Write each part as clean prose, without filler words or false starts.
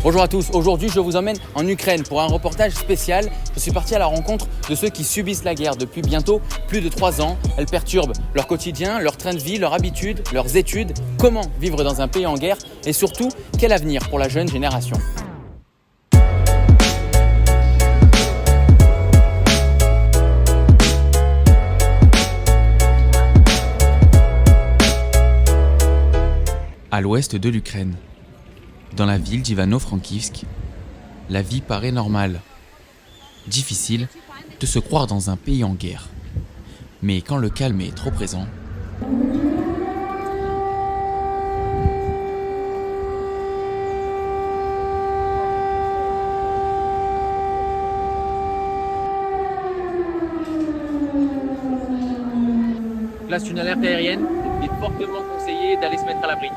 Bonjour à tous, aujourd'hui je vous emmène en Ukraine pour un reportage spécial. Je suis parti à la rencontre de ceux qui subissent la guerre depuis bientôt plus de 3 ans. Elle perturbe leur quotidien, leur train de vie, leurs habitudes, leurs études. Comment vivre dans un pays en guerre et surtout, quel avenir pour la jeune génération? À l'ouest de l'Ukraine, dans la ville d'Ivano-Frankivsk, la vie paraît normale. Difficile de se croire dans un pays en guerre. Mais quand le calme est trop présent, Place une alerte aérienne, il est fortement conseillé d'aller se mettre à l'abri.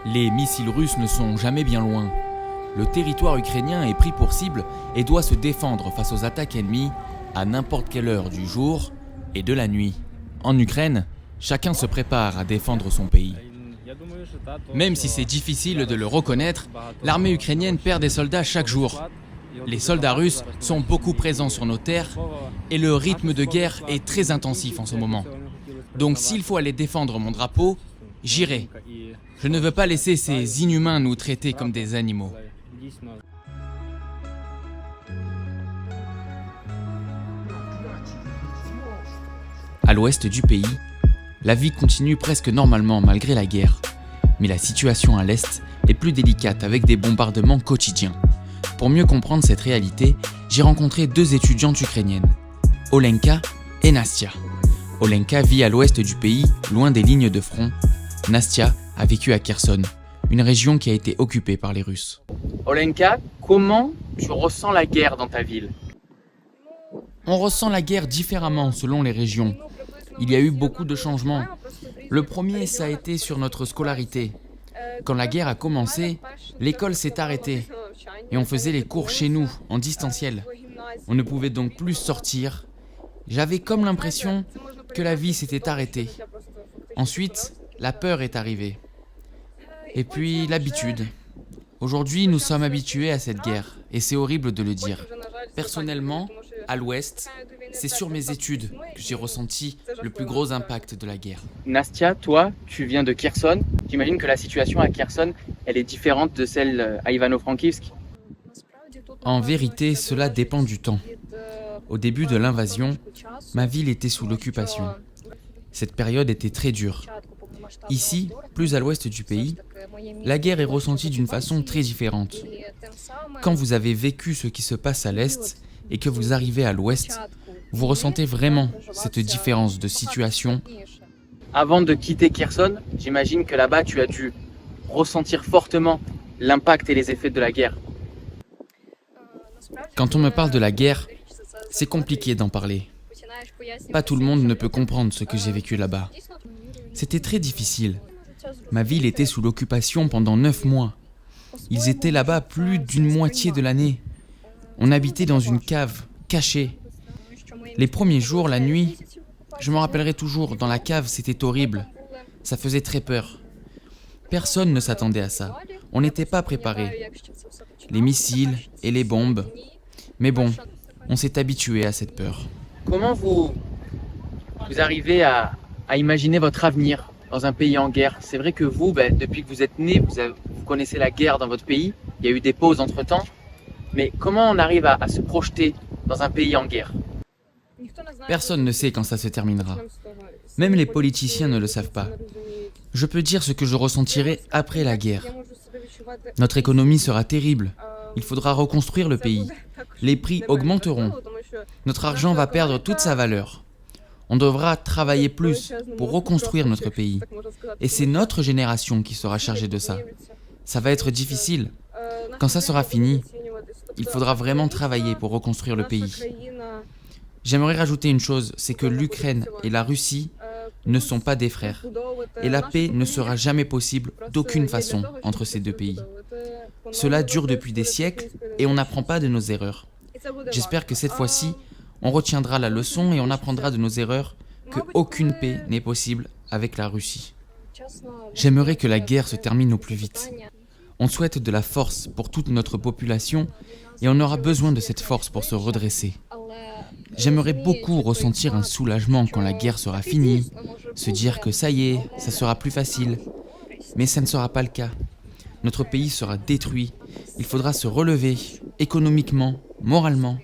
les missiles russes ne sont jamais bien loin. Le territoire ukrainien est pris pour cible et doit se défendre face aux attaques ennemies à n'importe quelle heure du jour et de la nuit. En Ukraine, chacun se prépare à défendre son pays. Même si c'est difficile de le reconnaître, l'armée ukrainienne perd des soldats chaque jour. Les soldats russes sont beaucoup présents sur nos terres et le rythme de guerre est très intensif en ce moment. Donc s'il faut aller défendre mon drapeau, j'irai. Je ne veux pas laisser ces inhumains nous traiter comme des animaux. À l'ouest du pays, la vie continue presque normalement malgré la guerre. Mais la situation à l'est est plus délicate avec des bombardements quotidiens. Pour mieux comprendre cette réalité, j'ai rencontré 2 étudiantes ukrainiennes, Olenka et Nastia. Olenka vit à l'ouest du pays, loin des lignes de front. Nastia a vécu à Kherson, une région qui a été occupée par les Russes. Olenka, comment tu ressens la guerre dans ta ville? On ressent la guerre différemment selon les régions. Il y a eu beaucoup de changements. Le premier, ça a été sur notre scolarité. Quand la guerre a commencé, l'école s'est arrêtée et on faisait les cours chez nous, en distanciel. On ne pouvait donc plus sortir. J'avais comme l'impression que la vie s'était arrêtée. Ensuite, la peur est arrivée. Et puis l'habitude. Aujourd'hui, nous sommes habitués à cette guerre et c'est horrible de le dire. Personnellement, à l'ouest, c'est sur mes études que j'ai ressenti le plus gros impact de la guerre. Nastia, toi, tu viens de Kherson. J'imagine que la situation à Kherson, elle est différente de celle à Ivano-Frankivsk. En vérité, cela dépend du temps. Au début de l'invasion, ma ville était sous l'occupation. Cette période était très dure. Ici, plus à l'ouest du pays, la guerre est ressentie d'une façon très différente. Quand vous avez vécu ce qui se passe à l'est et que vous arrivez à l'ouest, vous ressentez vraiment cette différence de situation. Avant de quitter Kherson, j'imagine que là-bas, tu as dû ressentir fortement l'impact et les effets de la guerre. Quand on me parle de la guerre, c'est compliqué d'en parler. Pas tout le monde ne peut comprendre ce que j'ai vécu là-bas. C'était très difficile. Ma ville était sous l'occupation pendant 9 mois. Ils étaient là-bas plus d'une moitié de l'année. On habitait dans une cave, cachée. Les premiers jours, la nuit, je me rappellerai toujours, dans la cave, c'était horrible. Ça faisait très peur. Personne ne s'attendait à ça. On n'était pas préparés. Les missiles et les bombes. Mais bon, on s'est habitué à cette peur. Comment vous arrivez à imaginer votre avenir dans un pays en guerre? C'est vrai que vous, depuis que vous êtes né, vous connaissez la guerre dans votre pays. Il y a eu des pauses entre-temps. Mais comment on arrive à se projeter dans un pays en guerre? Personne ne sait quand ça se terminera. Même les politiciens ne le savent pas. Je peux dire ce que je ressentirai après la guerre. Notre économie sera terrible. Il faudra reconstruire le pays. Les prix augmenteront. Notre argent va perdre toute sa valeur. On devra travailler plus pour reconstruire notre pays. Et c'est notre génération qui sera chargée de ça. Ça va être difficile. Quand ça sera fini, il faudra vraiment travailler pour reconstruire le pays. J'aimerais rajouter une chose, c'est que l'Ukraine et la Russie ne sont pas des frères. Et la paix ne sera jamais possible d'aucune façon entre ces 2 pays. Cela dure depuis des siècles et on n'apprend pas de nos erreurs. J'espère que cette fois-ci, on retiendra la leçon et on apprendra de nos erreurs qu'aucune paix n'est possible avec la Russie. J'aimerais que la guerre se termine au plus vite. On souhaite de la force pour toute notre population et on aura besoin de cette force pour se redresser. J'aimerais beaucoup ressentir un soulagement quand la guerre sera finie, se dire que ça y est, ça sera plus facile. Mais ça ne sera pas le cas. Notre pays sera détruit. Il faudra se relever économiquement, moralement,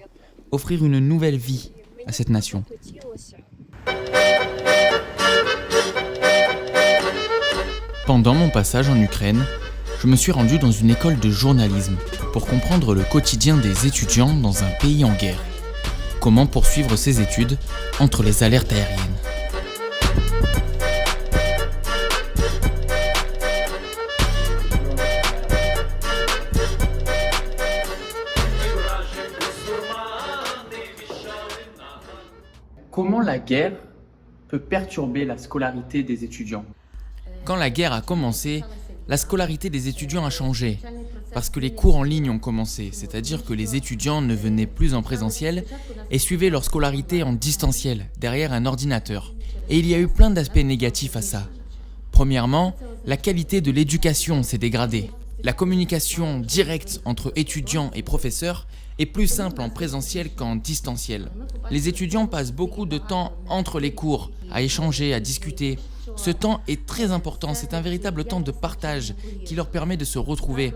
offrir une nouvelle vie à cette nation. Pendant mon passage en Ukraine, je me suis rendu dans une école de journalisme pour comprendre le quotidien des étudiants dans un pays en guerre. Comment poursuivre ses études entre les alertes aériennes. Comment la guerre peut perturber la scolarité des étudiants? Quand la guerre a commencé, la scolarité des étudiants a changé, parce que les cours en ligne ont commencé, c'est-à-dire que les étudiants ne venaient plus en présentiel et suivaient leur scolarité en distanciel, derrière un ordinateur. Et il y a eu plein d'aspects négatifs à ça. Premièrement, la qualité de l'éducation s'est dégradée. La communication directe entre étudiants et professeurs est plus simple en présentiel qu'en distanciel. Les étudiants passent beaucoup de temps entre les cours, à échanger, à discuter. Ce temps est très important, c'est un véritable temps de partage qui leur permet de se retrouver.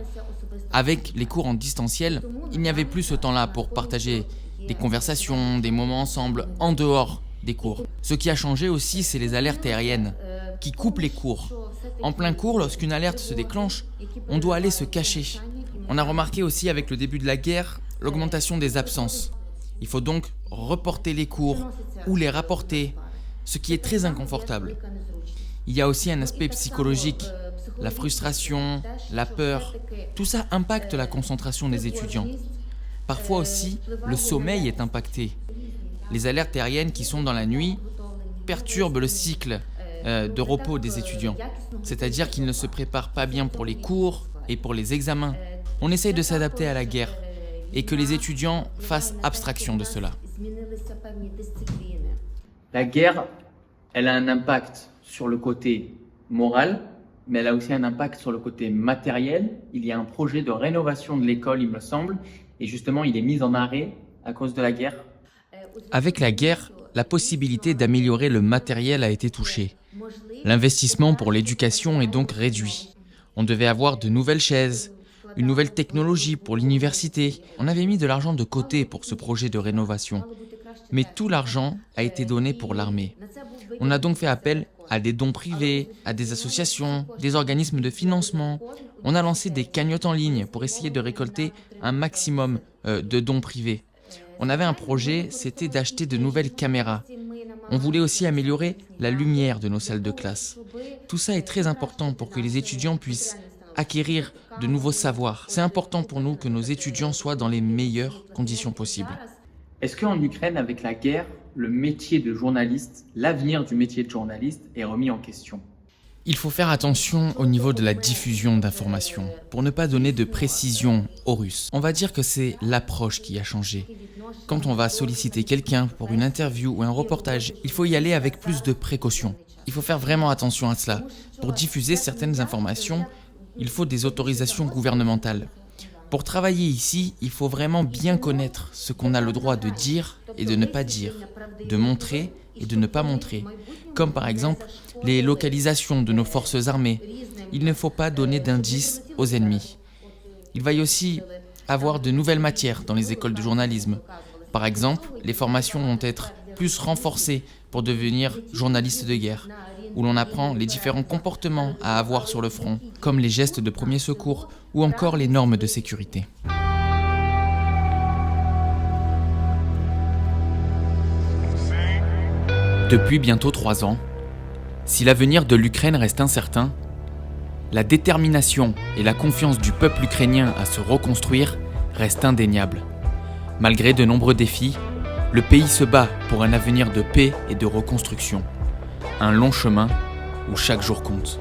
Avec les cours en distanciel, il n'y avait plus ce temps-là pour partager des conversations, des moments ensemble, en dehors des cours. Ce qui a changé aussi, c'est les alertes aériennes, qui coupent les cours. En plein cours, lorsqu'une alerte se déclenche, on doit aller se cacher. On a remarqué aussi avec le début de la guerre, l'augmentation des absences. Il faut donc reporter les cours ou les rapporter, ce qui est très inconfortable. Il y a aussi un aspect psychologique, la frustration, la peur. Tout ça impacte la concentration des étudiants. Parfois aussi, le sommeil est impacté. Les alertes aériennes qui sont dans la nuit perturbent le cycle de repos des étudiants. C'est-à-dire qu'ils ne se préparent pas bien pour les cours et pour les examens. On essaye de s'adapter à la guerre et que les étudiants fassent abstraction de cela. La guerre, elle a un impact sur le côté moral, mais elle a aussi un impact sur le côté matériel. Il y a un projet de rénovation de l'école, il me semble, et justement, il est mis en arrêt à cause de la guerre. Avec la guerre, la possibilité d'améliorer le matériel a été touchée. L'investissement pour l'éducation est donc réduit. On devait avoir de nouvelles chaises, une nouvelle technologie pour l'université. On avait mis de l'argent de côté pour ce projet de rénovation. Mais tout l'argent a été donné pour l'armée. On a donc fait appel à des dons privés, à des associations, des organismes de financement. On a lancé des cagnottes en ligne pour essayer de récolter un maximum de dons privés. On avait un projet, c'était d'acheter de nouvelles caméras. On voulait aussi améliorer la lumière de nos salles de classe. Tout ça est très important pour que les étudiants puissent acquérir de nouveaux savoirs. C'est important pour nous que nos étudiants soient dans les meilleures conditions possibles. Est-ce qu'en Ukraine, avec la guerre, le métier de journaliste, l'avenir du métier de journaliste est remis en question? Il faut faire attention au niveau de la diffusion d'informations, pour ne pas donner de précision aux Russes. On va dire que c'est l'approche qui a changé. Quand on va solliciter quelqu'un pour une interview ou un reportage, il faut y aller avec plus de précautions. Il faut faire vraiment attention à cela. Pour diffuser certaines informations, il faut des autorisations gouvernementales. Pour travailler ici, il faut vraiment bien connaître ce qu'on a le droit de dire et de ne pas dire, de montrer et de ne pas montrer, comme par exemple les localisations de nos forces armées. Il ne faut pas donner d'indices aux ennemis. Il va y aussi avoir de nouvelles matières dans les écoles de journalisme. Par exemple, les formations vont être plus renforcées pour devenir journaliste de guerre, où l'on apprend les différents comportements à avoir sur le front, comme les gestes de premier secours ou encore les normes de sécurité. Depuis bientôt 3 ans, si l'avenir de l'Ukraine reste incertain, la détermination et la confiance du peuple ukrainien à se reconstruire restent indéniables. Malgré de nombreux défis, le pays se bat pour un avenir de paix et de reconstruction. Un long chemin où chaque jour compte.